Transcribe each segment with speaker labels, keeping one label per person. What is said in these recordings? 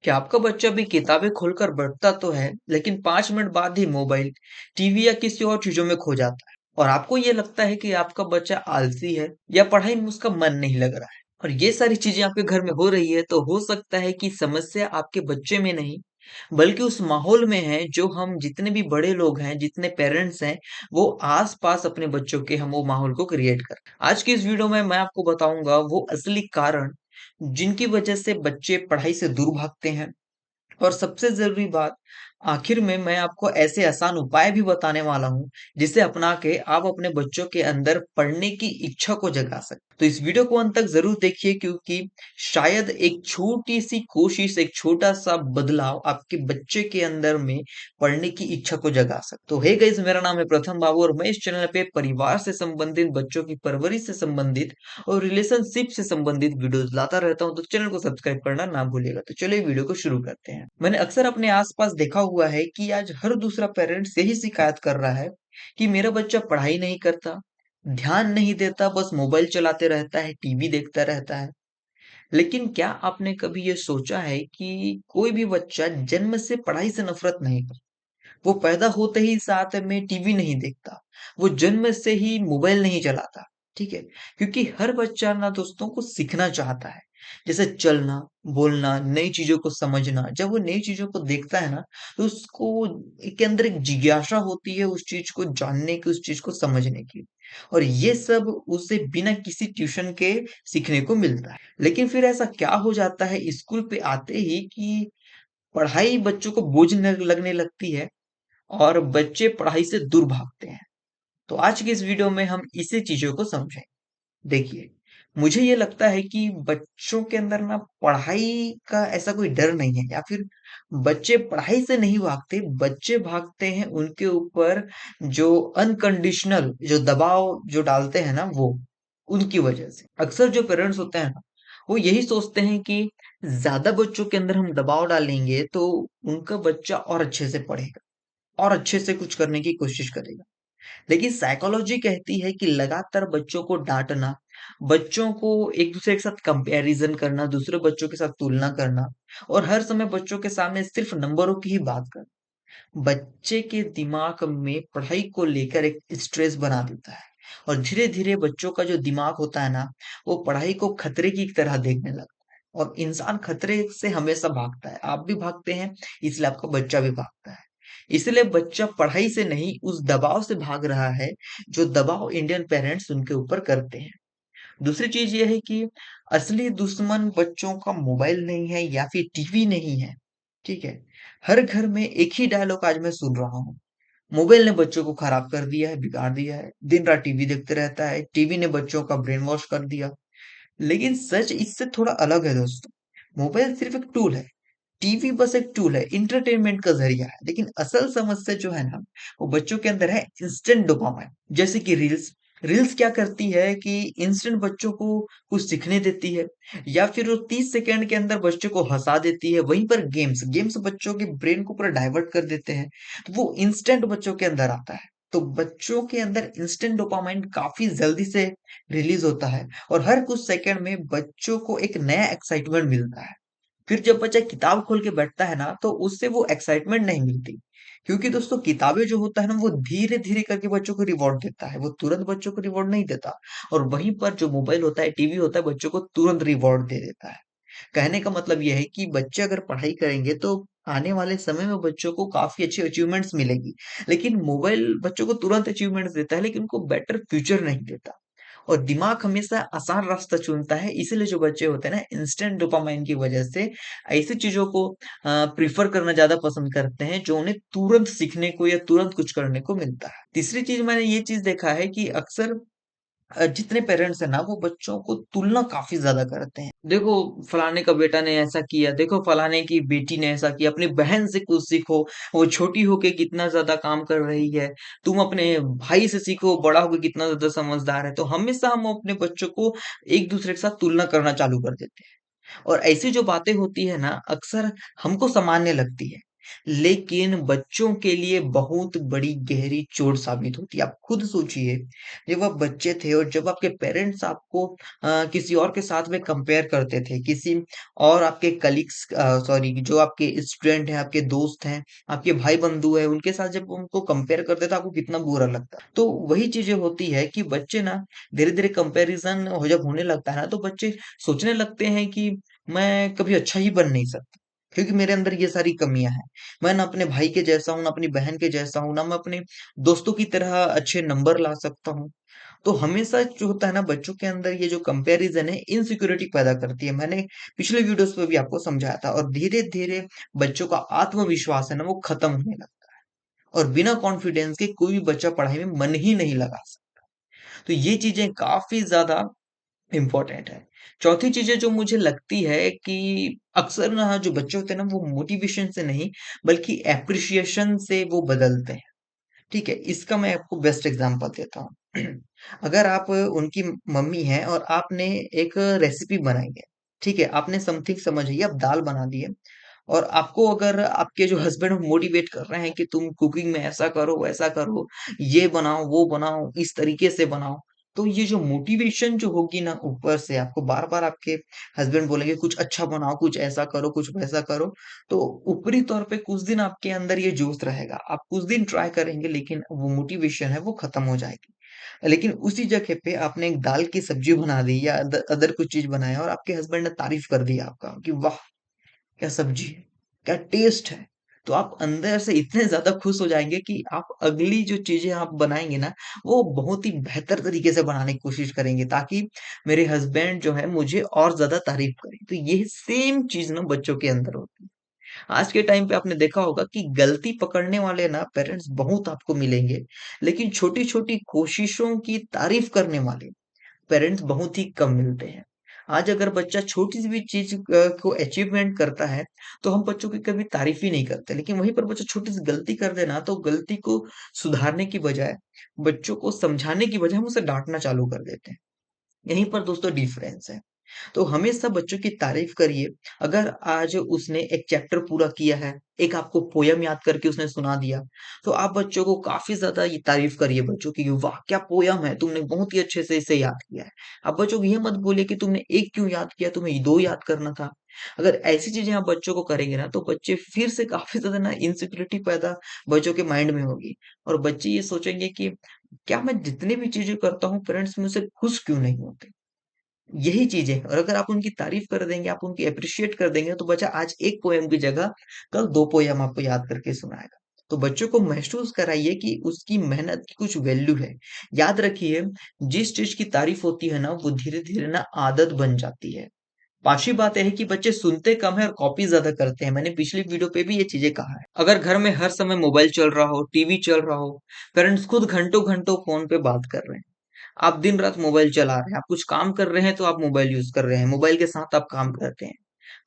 Speaker 1: क्या आपका बच्चा भी किताबें खोलकर पढ़ता तो है, लेकिन 5 मिनट बाद ही मोबाइल, टीवी या किसी और चीज़ों में खो जाता है? और आपको ये लगता है कि आपका बच्चा आलसी है या पढ़ाई में उसका मन नहीं लग रहा है? और ये सारी चीज़ें आपके घर में हो रही है, तो हो सकता है कि समस्या आपके बच्चे में नहीं, बल्कि उस माहौल में है जो हम जितने भी बड़े लोग हैं, जितने पेरेंट्स हैं, वो आस-पास अपने बच्चों के हम वो माहौल को क्रिएट कर आज की इस वीडियो में मैं आपको बताऊँगा वो असली कारण, जिनकी वजह से बच्चे पढ़ाई से दूर भागते हैं। और सबसे ज़रूरी बात, आखिर में मैं आपको ऐसे आसान उपाय भी बताने वाला हूँ, जिसे अपना के आप अपने बच्चों के अंदर पढ़ने की इच्छा को जगा सकते। तो इस वीडियो को अंत तक ज़रूर देखिए क्योंकि शायद एक छोटी-सी कोशिश, एक छोटा-सा बदलाव आपके बच्चे के अंदर में पढ़ने की इच्छा को जगा सकता। तो हे गाइस, मेरा नाम है प्रथम बाबू और मैं इस चैनल पे परिवार से संबंधित, बच्चों की परवरिश से संबंधित और रिलेशनशिप से संबंधित वीडियोस लाता रहता हूँ, तो चैनल को सब्सक्राइब करना ना भूलिएगा। तो चलिए वीडियो को शुरू करते हैं। मैंने अक्सर अपने आसपास देखा हुआ है कि आज हर दूसरा पेरेंट्स यही शिकायत कर रहा है कि मेरा बच्चा पढ़ाई नहीं करता, ध्यान नहीं देता, बस मोबाइल चलाते रहता है, टीवी देखता रहता है। लेकिन क्या आपने कभी ये सोचा है कि कोई भी बच्चा जन्म से पढ़ाई से नफरत नहीं करता? वो पैदा होते ही साथ में टीवी नहीं देखता, वो जन्म से ही मोबाइल नहीं चलाता, ठीक है? क्योंकि हर बच्चा ना दोस्तों को सीखना चाहता है, जैसे चलना, बोलना, नई चीज़ों को समझना। जब वो नई चीज़ों को देखता है ना, तो उसको के अंदर एक जिज्ञासा होती है उस चीज़ को जानने की, उस चीज़ को समझने की। और ये सब उसे बिना किसी ट्यूशन के सीखने को मिलता है। लेकिन फिर ऐसा क्या हो जाता है स्कूल पे आते ही कि पढ़ाई बच्चों को बोझ लगने लगती है और बच्चे पढ़ाई से दूर भागते हैं। तो आज की इस वीडियो में हम इसी चीज़ों को समझें। देखिए, मुझे ये लगता है कि बच्चों के अंदर ना पढ़ाई का ऐसा कोई डर नहीं है या फिर बच्चे पढ़ाई से नहीं भागते, बच्चे भागते हैं उनके ऊपर जो अनकंडीशनल जो दबाव जो डालते हैं ना वो, उनकी वजह से। अक्सर जो पेरेंट्स होते हैं ना, वो यही सोचते हैं कि ज़्यादा बच्चों के अंदर हम दबाव डालेंगे तो उनका बच्चा और अच्छे से पढ़ेगा और अच्छे से कुछ करने की कोशिश करेगा। लेकिन साइकोलॉजी कहती है कि लगातार बच्चों को डाँटना, बच्चों को एक-दूसरे के साथ कंपैरिज़न करना, दूसरे बच्चों के साथ तुलना करना और हर समय बच्चों के सामने सिर्फ़ नंबरों की ही बात करना, बच्चे के दिमाग में पढ़ाई को लेकर एक स्ट्रेस बना देता है और धीरे-धीरे बच्चों का जो दिमाग होता है ना, वो पढ़ाई को खतरे की तरह देखने लगता है और इंसान खतरे से हमेशा भागता है। आप भी भागते हैं, इसलिए आपका बच्चा भी भागता है। इसलिए बच्चा पढ़ाई से नहीं, उस दबाव से भाग रहा है, जो दबाव इंडियन पेरेंट्स उनके ऊपर करते हैं। दूसरी चीज़ ये है कि असली दुश्मन बच्चों का मोबाइल नहीं है या फिर टीवी नहीं है, ठीक है? हर घर में एक ही डायलॉग आज मैं सुन रहा हूँ, मोबाइल ने बच्चों को खराब कर दिया है, बिगाड़ दिया है, दिन-रात टीवी देखते रहता है, टीवी ने बच्चों का ब्रेन वॉश कर दिया। लेकिन सच इससे थोड़ा अलग है दोस्तों। मोबाइल सिर्फ़ एक टूल है, टीवी बस एक टूल है, एंटरटेनमेंट का ज़रिया है। लेकिन असल समस्या जो है ना, वो बच्चों के अंदर है इंस्टेंट डोपामाइन। जैसे कि रील्स, रील्स क्या करती है कि इंस्टेंट बच्चों को कुछ सीखने देती है या फिर वो 30 सेकंड के अंदर बच्चों को हँसा देती है। वहीं पर गेम्स, गेम्स बच्चों के ब्रेन को पूरा डाइवर्ट कर देते हैं। तो वो इंस्टेंट बच्चों के अंदर आता है। तो बच्चों के अंदर इंस्टेंट डोपामाइन काफ़ी जल्दी से रिलीज़ होता है और हर कुछ सेकंड में बच्चों को एक नया एक्साइटमेंट मिलता है। फिर जब बच्चा किताब खोल के बैठता है ना, तो उससे वो एक्साइटमेंट नहीं मिलती। क्योंकि दोस्तों किताबें जो होता है ना, वो धीरे-धीरे करके बच्चों को रिवॉर्ड देता है, वो तुरंत बच्चों को रिवॉर्ड नहीं देता। और वहीं पर जो मोबाइल होता है, टीवी होता है, बच्चों को तुरंत रिवॉर्ड दे देता है। कहने का मतलब ये है कि बच्चे अगर पढ़ाई करेंगे तो आने वाले समय में बच्चों को काफ़ी अच्छी अचीवमेंट्स मिलेगी। लेकिन मोबाइल बच्चों को तुरंत अचीवमेंट्स देता है, लेकिन उनको बेटर फ्यूचर नहीं देता। और दिमाग हमेशा आसान रास्ता चुनता है, इसीलिए जो बच्चे होते हैं ना इंस्टेंट डोपामाइन की वजह से ऐसी चीज़ों को प्रेफ़र करना ज़्यादा पसंद करते हैं, जो उन्हें तुरंत सीखने को या तुरंत कुछ करने को मिलता है। तीसरी चीज़ मैंने ये चीज़ देखा है कि अक्सर जितने पेरेंट्स हैं ना वो बच्चों को तुलना काफ़ी ज़्यादा करते हैं। देखो फलाने का बेटा ने ऐसा किया, देखो फलाने की बेटी ने ऐसा किया, अपनी बहन से कुछ सीखो, वो छोटी होके कितना ज़्यादा काम कर रही है, तुम अपने भाई से सीखो, बड़ा होके कितना ज़्यादा समझदार है। तो हमेशा हम अपने बच्चों को एक-दूसरे के साथ तुलना करना चालू कर देते हैं। और ऐसी जो बातें होती है ना, अक्सर हमको सामान्य लगती है। लेकिन बच्चों के लिए बहुत बड़ी गहरी चोट साबित होती है। आप खुद सोचिए, जब आप बच्चे थे और जब आपके पेरेंट्स आपको किसी और के साथ में कंपेयर करते थे, किसी और आपके कलीग्स सॉरी जो आपके स्टूडेंट हैं, आपके दोस्त हैं, आपके भाई-बंधु हैं, उनके साथ जब उनको कंपेयर करते थे, आपको कितना बुरा लगता। तो वही चीज़ें होती है कि बच्चे ना धीरे-धीरे कंपैरिज़न हो जब होने लगता है ना, तो बच्चे सोचने लगते हैं कि मैं कभी अच्छा ही बन नहीं सकता, क्योंकि मेरे अंदर ये सारी कमियाँ हैं। मैं ना अपने भाई के जैसा हूँ, ना अपनी बहन के जैसा हूँ, ना मैं अपने दोस्तों की तरह अच्छे नंबर ला सकता हूँ। तो हमेशा जो होता है ना बच्चों के अंदर ये जो कंपैरिज़न है इनसिक्योरिटी पैदा करती है। मैंने पिछले वीडियोज़ में भी आपको समझाया था और धीरे-धीरे बच्चों का आत्मविश्वास है ना वो खत्म होने लगता है और बिना कॉन्फिडेंस के कोई भी बच्चा पढ़ाई में मन ही नहीं लगा सकता। तो ये चीज़ें काफ़ी ज़्यादा इम्पोर्टेंट है। चौथी चीज़ें जो मुझे लगती है कि अक्सर ना जो बच्चे होते हैं ना वो मोटिवेशन से नहीं बल्कि एप्रिसिएशन से वो बदलते हैं। ठीक है? इसका मैं आपको बेस्ट एग्ज़ाम्पल देता हूँ। अगर आप उनकी मम्मी हैं और आपने एक रेसिपी बनाई है, ठीक है? आपने समथिंग समझिए आप दाल बना दी है और आपको अगर आपके जो हस्बैंड मोटिवेट कर रहे हैं कि तुम कुकिंग में ऐसा करो, वैसा करो, ये बनाओ, वो बनाओ, इस तरीके से बनाओ। तो ये जो मोटिवेशन जो होगी ना ऊपर से आपको बार-बार आपके हस्बैंड बोलेंगे कुछ अच्छा बनाओ, कुछ ऐसा करो, कुछ वैसा करो। तो ऊपरी तौर पे कुछ दिन आपके अंदर ये जोश रहेगा। आप कुछ दिन ट्राई करेंगे लेकिन वो मोटिवेशन है वो खत्म हो जाएगी। लेकिन उसी जगह पे आपने एक दाल की सब्जी बना दी या अदर कुछ चीज़ बनाया और आपके हस्बैंड ने तारीफ़ कर दी आपका कि वाह! क्या सब्जी है, क्या टेस्ट है। तो आप अंदर से इतने ज़्यादा खुश हो जाएँगे कि आप अगली जो चीज़ें आप बनाएँगे ना, वो बहुत ही बेहतर तरीके से बनाने की कोशिश करेंगे ताकि मेरे हस्बैंड जो है मुझे और ज़्यादा तारीफ़ करें। तो ये सेम चीज़ ना बच्चों के अंदर होती है। आज के टाइम पे आपने देखा होगा कि गलती पकड़ने वाले ना पेरेंट्स बहुत आपको मिलेंगे, लेकिन छोटी-छोटी कोशिशों की तारीफ़ करने वाले पेरेंट्स बहुत ही कम मिलते हैं। आज अगर बच्चा छोटी-सी भी चीज़ को अचीवमेंट करता है, तो हम बच्चों की कभी तारीफ़ ही नहीं करते। लेकिन वहीं पर बच्चा छोटी-सी गलती कर दे ना, तो गलती को सुधारने की बजाय, बच्चों को समझाने की बजाय हम उसे डाँटना चालू कर देते हैं। यहीं पर दोस्तों डिफ़रेंस है। तो हमेशा बच्चों की तारीफ करिए। अगर आज उसने एक चैप्टर पूरा किया है, एक आपको पोयम याद करके उसने सुना दिया, तो आप बच्चों को काफ़ी ज़्यादा ये तारीफ करिए बच्चों की, वाह! क्या पोयम है, तुमने बहुत ही अच्छे से इसे याद किया है। आप बच्चों को ये मत बोलिए कि तुमने 1 क्यों याद किया, तुम्हें 2 याद करना था। अगर ऐसी चीज़ें आप बच्चों को करेंगे ना, तो बच्चे फिर से काफ़ी ज़्यादा ना इनसिक्योरिटी पैदा बच्चों के माइंड में होगी और बच्चे ये सोचेंगे कि क्या मैं जितनी भी चीज़ें करता हूँ, पेरेंट्स मुझसे खुश क्यों नहीं होते? यही चीज़ है और अगर आप उनकी तारीफ़ कर देंगे, आप उनकी एप्रिशिएट कर देंगे, तो बच्चा आज 1 पोएम की जगह कल 2 पोएम आपको याद करके सुनाएगा। तो बच्चों को महसूस कराइए कि उसकी मेहनत की कुछ वैल्यू है। याद रखिए, जिस चीज़ की तारीफ़ होती है ना, वो धीरे-धीरे ना आदत बन जाती है। 5वीं बात ये है कि बच्चे सुनते कम है और कॉपी ज़्यादा करते हैं। मैंने पिछली वीडियो पे भी ये चीज़ें कहा है। अगर घर में हर समय मोबाइल चल रहा हो, टीवी चल रहा हो, पेरेंट्स खुद घंटों-घंटों फ़ोन पे बात कर रहे हैं। आप दिन-रात मोबाइल चला रहे हैं, आप कुछ काम कर रहे हैं तो आप मोबाइल यूज़ कर रहे हैं, मोबाइल के साथ आप काम करते हैं।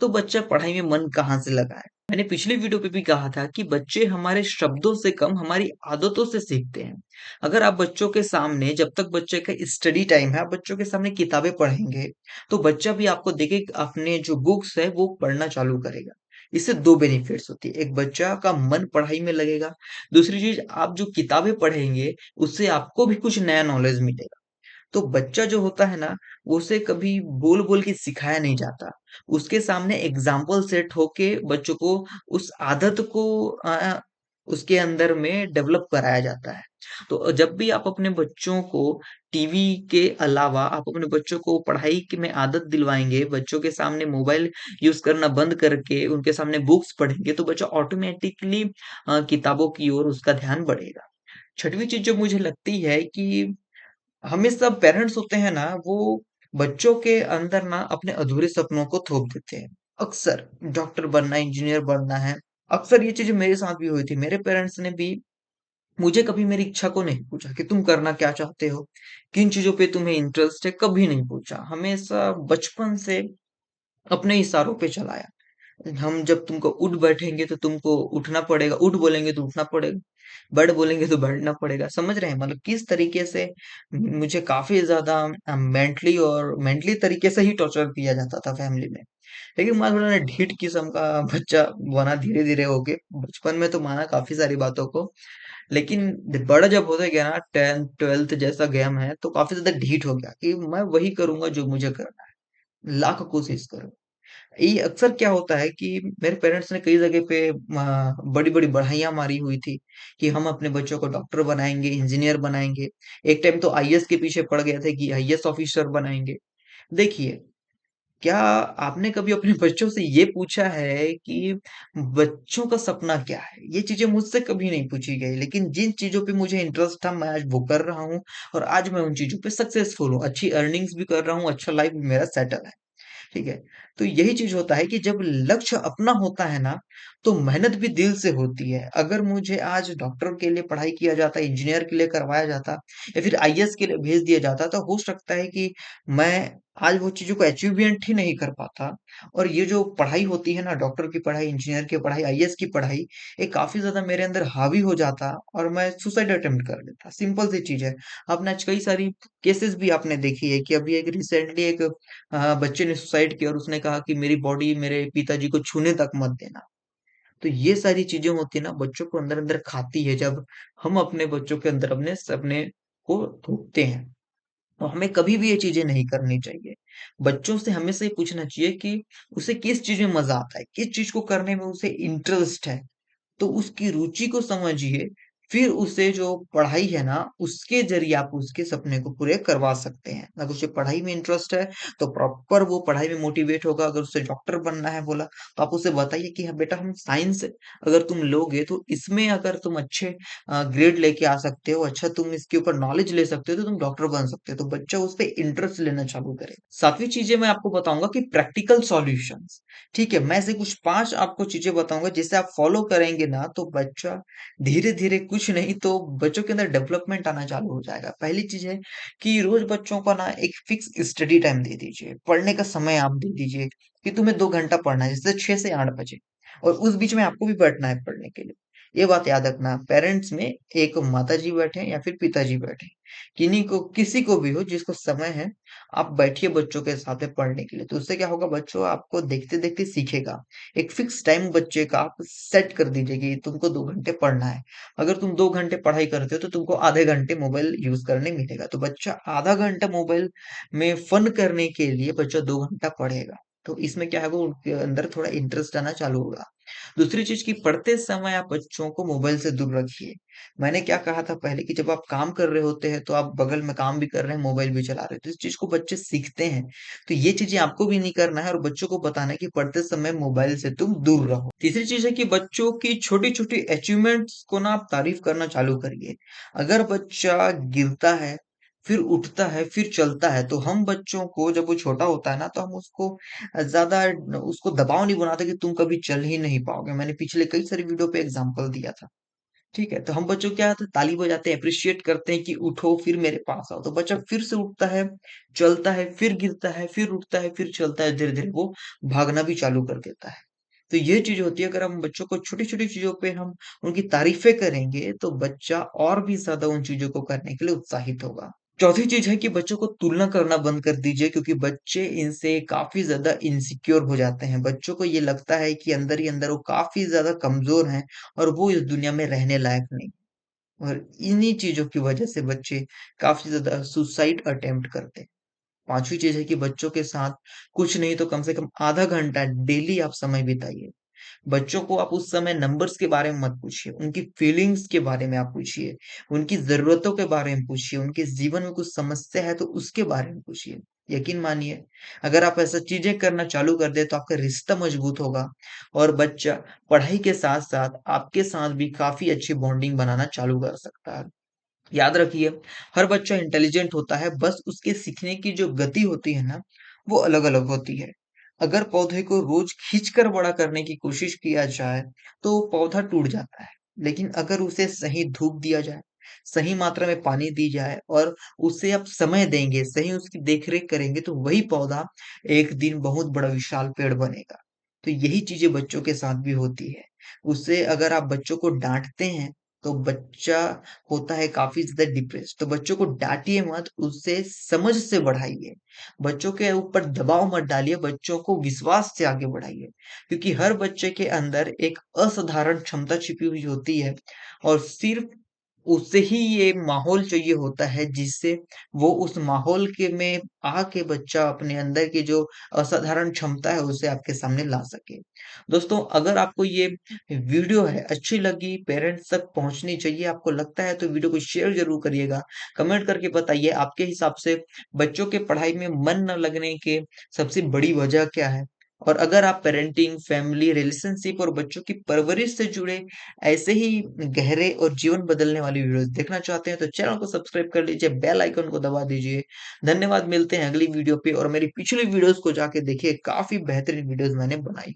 Speaker 1: तो बच्चा पढ़ाई में मन कहाँ से लगाए? मैंने पिछली वीडियो पे भी कहा था कि बच्चे हमारे शब्दों से कम हमारी आदतों से सीखते हैं। अगर आप बच्चों के सामने जब तक बच्चे का स्टडी टाइम है, आप बच्चों के सामने किताबें पढ़ेंगे, तो बच्चा भी आपको देखे अपने जो बुक्स है वो पढ़ना चालू करेगा। इससे 2 बेनिफिट्स होती है, एक बच्चा का मन पढ़ाई में लगेगा, दूसरी चीज़ आप जो किताबें पढ़ेंगे, उससे आपको भी कुछ नया नॉलेज मिलेगा। तो बच्चा जो होता है ना, उसे कभी बोल-बोल के सिखाया नहीं जाता। उसके सामने एग्ज़ाम्पल सेट होके बच्चों को उस आदत को उसके अंदर में डेवलप कराया जाता है। तो जब भी आप अपने बच्चों को टीवी के अलावा आप अपने बच्चों को पढ़ाई की में आदत दिलवाएँगे, बच्चों के सामने मोबाइल यूज़ करना बंद करके उनके सामने बुक्स पढ़ेंगे, तो बच्चा ऑटोमैटिकली किताबों की ओर उसका ध्यान बढ़ेगा। छठवीं चीज़ जो मुझे लगती है कि हमेशा पेरेंट्स होते हैं ना, वो बच्चों के अंदर ना अपने अधूरे सपनों को थोप देते हैं। अक्सर डॉक्टर बनना है, इंजीनियर बनना है। अक्सर ये चीज़ें मेरे साथ भी हुई थी। मेरे पेरेंट्स ने भी मुझे कभी मेरी इच्छा को नहीं पूछा कि तुम करना क्या चाहते हो? किन चीज़ों पे तुम्हें इंटरेस्ट है? कभी नहीं पूछा। हमेशा बचपन से अपने इशारों पे चलाया। हम जब तुमको उठ बैठेंगे तो तुमको उठना पड़ेगा, उठ बोलेंगे तो उठना पड़ेगा, बैठ बोलेंगे तो बैठना पड़ेगा। समझ रहे हैं? मतलब किस तरीके से मुझे काफ़ी ज़्यादा मेंटली तरीके से ही टॉर्चर किया जाता था फैमिली में। लेकिन मैं थोड़ा ना ढीठ किस्म का बच्चा बना धीरे-धीरे होके। बचपन में तो माना काफ़ी सारी बातों को, लेकिन बड़ा जब होते गया ना 10th 12th जैसा गेम है, तो काफ़ी ज़्यादा ढीठ हो गया कि मैं वही करूँगा जो मुझे करना है, लाख कोशिश करो। ये अक्सर क्या होता है कि मेरे पेरेंट्स ने कई जगह पे बड़ी-बड़ी बढ़ाइयाँ मारी हुई थी कि हम अपने बच्चों को डॉक्टर बनाएँगे, इंजीनियर बनाएँगे। एक टाइम तो आईएएस के पीछे पड़ गए थे कि आईएएस ऑफिसर बनाएँगे। देखिए, क्या आपने कभी अपने बच्चों से ये पूछा है कि बच्चों का सपना क्या है? ये चीज़ें मुझसे कभी नहीं पूछी गई, लेकिन जिन चीज़ों पे मुझे इंटरेस्ट था, मैं आज वो कर रहा हूँ और आज मैं उन चीज़ों पे सक्सेसफुल हूँ। अच्छी अर्निंग्स भी कर रहा हूँ, अच्छा लाइफ भी मेरा सेटल है। ठीक है? तो यही चीज़ होता है कि जब लक्ष्य अपना होता है ना, तो मेहनत भी दिल से होती है। अगर मुझे आज डॉक्टर के लिए पढ़ाई किया जाता, इंजीनियर के लिए करवाया जाता या फिर आईएएस के लिए भेज दिया जाता, तो हो सकता है कि मैं आज वो चीज़ों को अचीवमेंट ही नहीं कर पाता और ये जो पढ़ाई होती है ना, डॉक्टर की पढ़ाई, इंजीनियर की पढ़ाई, आईएएस की पढ़ाई, ये काफ़ी ज़्यादा मेरे अंदर हावी हो जाता और मैं सुसाइड अटेम्प्ट कर लेता। सिंपल सी चीज़ है। आपने आज कई सारी केसेज़ भी आपने देखी है कि अभी एक रिसेंटली एक बच्चे ने सुसाइड किया और उसने कहा कि मेरी बॉडी मेरे पिताजी को छूने तक मत देना। तो ये सारी चीज़ें होती है ना बच्चों को अंदर-अंदर खाती है जब हम अपने बच्चों के अंदर अपने सपने को थोपते हैं। तो हमें कभी भी ये चीज़ें नहीं करनी चाहिए। बच्चों से हमेशा ये पूछना चाहिए कि उसे किस चीज़ में मज़ा आता है, किस चीज़ को करने में उसे इंटरेस्ट है। तो उसकी रुचि को समझिए, फिर उसे जो पढ़ाई है ना, उसके ज़रिए आप उसके सपने को पूरे करवा सकते हैं। अगर उसे पढ़ाई में इंटरेस्ट है, तो प्रॉपर वो पढ़ाई में मोटिवेट होगा। अगर उसे डॉक्टर बनना है बोला, तो आप उसे बताइए कि हाँ बेटा हम साइंस अगर तुम लोगे तो इसमें अगर तुम अच्छे ग्रेड लेके आ सकते हो, अच्छा तुम इसके ऊपर नॉलेज ले सकते हो, तो तुम डॉक्टर बन सकते हो। तो बच्चा उस पे इंटरेस्ट लेना चालू करे। 7वीं चीज़ें मैं आपको बताऊँगा कि प्रैक्टिकल सॉल्यूशंस। ठीक है, मैं ऐसे कुछ 5 आपको चीज़ें बताऊँगा जिसे आप फ़ॉलो करेंगे ना तो बच्चा धीरे-धीरे कुछ नहीं तो बच्चों के अंदर डेवलपमेंट आना चालू हो जाएगा। पहली चीज़ है कि रोज़ बच्चों को ना एक फ़िक्स स्टडी टाइम दे दीजिए, पढ़ने का समय आप दे दीजिए कि तुम्हें 2 घंटा पढ़ना है, जैसे 6 से 8 बजे और उस बीच में आपको भी बैठना है पढ़ने के लिए। ये बात याद रखना पेरेंट्स में एक माताजी बैठे या फिर पिताजी बैठे, किन्हीं को किसी को भी हो जिसको समय है, आप बैठिए बच्चों के साथ में पढ़ने के लिए। तो उससे क्या होगा बच्चों आपको देखते-देखते सीखेगा। एक फिक्स टाइम बच्चे का आप सेट कर दीजिए कि तुमको 2 घंटे पढ़ना है। अगर तुम 2 घंटे पढ़ाई करते हो तो तुमको आधे घंटे मोबाइल यूज़ करने मिलेगा। तो बच्चा आधा घंटा मोबाइल में फन करने के लिए बच्चा 2 घंटा पढ़ेगा। तो इसमें क्या है वो उनके अंदर थोड़ा इंटरेस्ट आना चालू होगा। दूसरी चीज़ कि पढ़ते समय आप बच्चों को मोबाइल से दूर रखिए। मैंने क्या कहा था पहले कि जब आप काम कर रहे होते हैं तो आप बगल में काम भी कर रहे हैं, मोबाइल भी चला रहे हैं। तो इस चीज़ को बच्चे सीखते हैं। तो ये चीज़ें आपको भी नहीं करना है और बच्चों को बताना है कि पढ़ते समय मोबाइल से तुम दूर रहो। तीसरी चीज़ है कि बच्चों की छोटी-छोटी अचीवमेंट्स को ना आप तारीफ़ करना चालू करिए। अगर बच्चा गिरता है, फिर उठता है, फिर चलता है, तो हम बच्चों को जब वो छोटा होता है ना तो हम उसको ज़्यादा उसको दबाव नहीं बनाते कि तुम कभी चल ही नहीं पाओगे। मैंने पिछले कई सारी वीडियो पे एग्ज़ाम्पल दिया था। ठीक है? तो हम बच्चों को क्या होता है ताली बजाते हैं, एप्रिशिएट करते हैं कि उठो फिर मेरे पास आओ। तो बच्चा फिर से उठता है, चलता है, फिर गिरता है, फिर उठता है, फिर चलता है, धीरे-धीरे वो भागना भी चालू कर देता है। तो ये चीज़ होती है अगर हम बच्चों को छोटी-छोटी चीज़ों पे हम उनकी तारीफ़ें करेंगे, तो बच्चा और भी ज़्यादा उन चीज़ों को करने के लिए उत्साहित होगा। चौथी चीज़ है कि बच्चों को तुलना करना बंद कर दीजिए क्योंकि बच्चे इनसे काफ़ी ज़्यादा इनसिक्योर हो जाते हैं। बच्चों को ये लगता है कि अंदर ही अंदर वो काफ़ी ज़्यादा कमज़ोर हैं और वो इस दुनिया में रहने लायक नहीं। और इन्हीं चीज़ों की वजह से बच्चे काफ़ी ज़्यादा सुसाइड अटेम्प्ट करते हैं। 5वीं चीज़ है कि बच्चों के साथ कुछ नहीं तो कम से कम आधा घंटा डेली आप समय बिताइए। बच्चों को आप उस समय नंबर्स के बारे में मत पूछिए, उनकी फीलिंग्स के बारे में आप पूछिए, उनकी ज़रूरतों के बारे में पूछिए, उनके जीवन में कुछ समस्या है तो उसके बारे में पूछिए। यकीन मानिए, अगर आप ऐसा चीज़ें करना चालू कर दें तो आपका रिश्ता मजबूत होगा और बच्चा पढ़ाई के साथ-साथ आपके साथ भी काफ़ी अच्छी बॉन्डिंग बनाना चालू कर सकता है। याद रखिए, हर बच्चा इंटेलिजेंट होता है, बस उसके सीखने की जो गति होती है ना, वो अलग-अलग होती है। अगर पौधे को रोज खींचकर बड़ा करने की कोशिश किया जाए, तो पौधा टूट जाता है। लेकिन अगर उसे सही धूप दिया जाए, सही मात्रा में पानी दी जाए और उसे आप समय देंगे, सही उसकी देख-रेख करेंगे, तो वही पौधा एक दिन बहुत बड़ा विशाल पेड़ बनेगा। तो यही चीज़ें बच्चों के साथ भी होती है। उससे अगर आप बच्चों को डाँटते हैं तो बच्चा होता है काफ़ी ज़्यादा डिप्रेस्ड। तो बच्चों को डाँटिए मत, उसे समझ से बढ़ाइए। बच्चों के ऊपर दबाव मत डालिए, बच्चों को विश्वास से आगे बढ़ाइए। क्योंकि हर बच्चे के अंदर एक असाधारण क्षमता छिपी हुई होती है और सिर्फ़ उसे ही ये माहौल चाहिए होता है जिससे वो उस माहौल के में आके बच्चा अपने अंदर की जो असाधारण क्षमता है उसे आपके सामने ला सके। दोस्तों, अगर आपको ये वीडियो है अच्छी लगी, पेरेंट्स तक पहुँचनी चाहिए, आपको लगता है तो वीडियो को शेयर ज़रूर करिएगा। कमेंट करके बताइए आपके हिसाब से बच्चों के पढ़ाई में मन न लगने के सबसे बड़ी वजह क्या है? और अगर आप पेरेंटिंग, फैमिली, रिलेशनशिप और बच्चों की परवरिश से जुड़े ऐसे ही गहरे और जीवन बदलने वाली वीडियोस देखना चाहते हैं तो चैनल को सब्सक्राइब कर लीजिए, बेल आइकन को दबा दीजिए। धन्यवाद, मिलते हैं अगली वीडियो पे और मेरी पिछली वीडियोस को जाके देखिए, काफ़ी बेहतरीन वीडियोस मैंने बनाई।